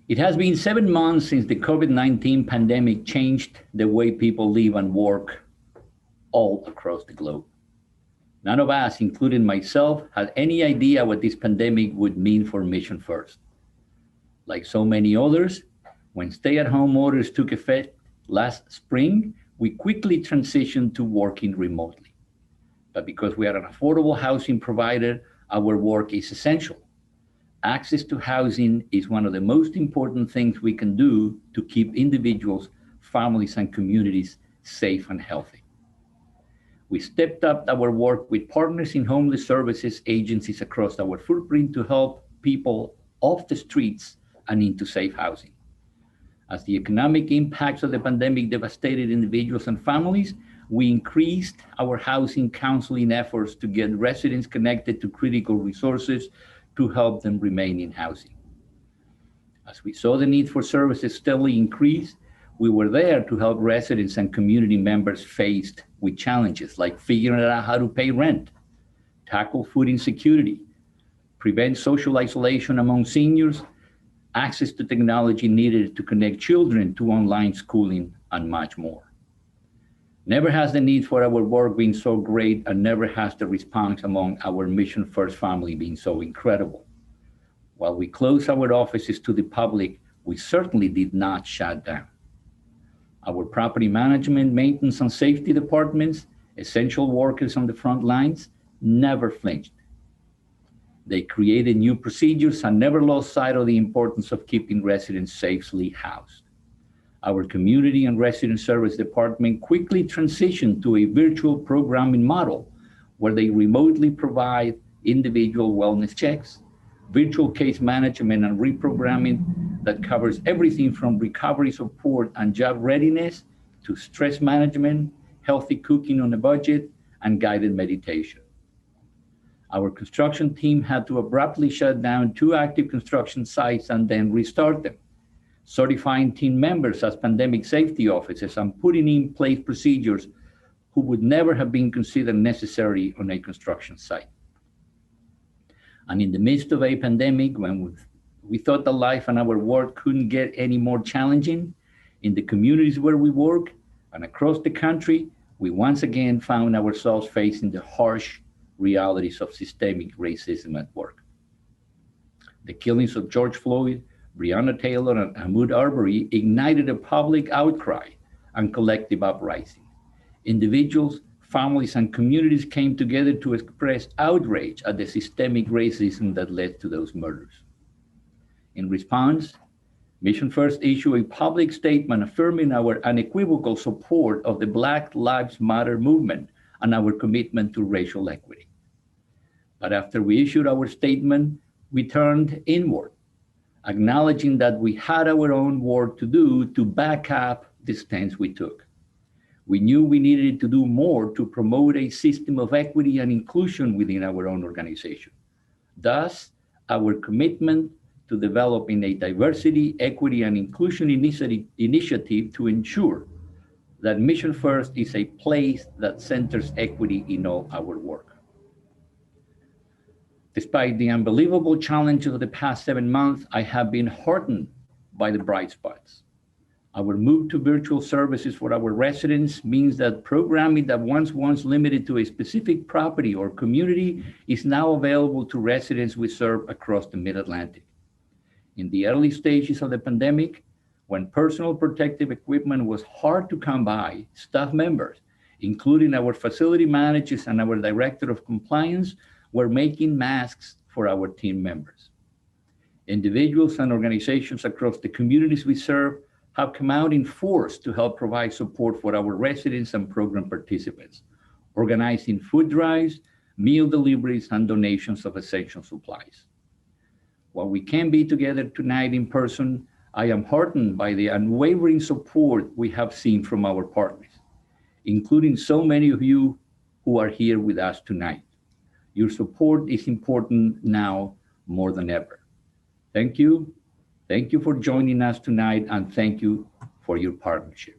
It has been 7 months since the COVID-19 pandemic changed the way people live and work all across the globe. None of us, including myself, had any idea what this pandemic would mean for Mission First. Like so many others, when stay-at-home orders took effect last spring, we quickly transitioned to working remotely. But because we are an affordable housing provider, our work is essential. Access to housing is one of the most important things we can do to keep individuals, families, and communities safe and healthy. We stepped up our work with partners in homeless services agencies across our footprint to help people off the streets and into safe housing. As the economic impacts of the pandemic devastated individuals and families, we increased our housing counseling efforts to get residents connected to critical resources to help them remain in housing. As we saw the need for services steadily increase, we were there to help residents and community members faced with challenges like figuring out how to pay rent, tackle food insecurity, prevent social isolation among seniors, access to technology needed to connect children to online schooling, and much more. Never has the need for our work been so great, and never has the response among our Mission First family been so incredible. While we closed our offices to the public, we certainly did not shut down. Our property management, maintenance, and safety departments, essential workers on the front lines, never flinched. They created new procedures and never lost sight of the importance of keeping residents safely housed. Our community and resident service department quickly transitioned to a virtual programming model where they remotely provide individual wellness checks, virtual case management and reprogramming that covers everything from recovery support and job readiness to stress management, healthy cooking on a budget, and guided meditation. Our construction team had to abruptly shut down 2 active construction sites and then restart them, certifying team members as pandemic safety officers and putting in place procedures who would never have been considered necessary on a construction site. And in the midst of a pandemic, when we thought that life and our work couldn't get any more challenging, in the communities where we work and across the country, we once again found ourselves facing the harsh realities of systemic racism at work. The killings of George Floyd, Breonna Taylor, and Ahmaud Arbery ignited a public outcry and collective uprising. Individuals, families, and communities came together to express outrage at the systemic racism that led to those murders. In response, Mission First issued a public statement affirming our unequivocal support of the Black Lives Matter movement and our commitment to racial equity. But after we issued our statement, we turned inward, acknowledging that we had our own work to do to back up the stance we took. We knew we needed to do more to promote a system of equity and inclusion within our own organization. Thus, our commitment to developing a diversity, equity, and inclusion initiative to ensure that Mission First is a place that centers equity in all our work. Despite the unbelievable challenges of the past 7 months, I have been heartened by the bright spots. Our move to virtual services for our residents means that programming that once limited to a specific property or community is now available to residents we serve across the Mid-Atlantic. In the early stages of the pandemic, when personal protective equipment was hard to come by, staff members, including our facility managers and our director of compliance, were making masks for our team members. Individuals and organizations across the communities we serve have come out in force to help provide support for our residents and program participants, organizing food drives, meal deliveries, and donations of essential supplies. While we can't be together tonight in person, I am heartened by the unwavering support we have seen from our partners, including so many of you who are here with us tonight. Your support is important now more than ever. Thank you. Thank you for joining us tonight, and thank you for your partnership.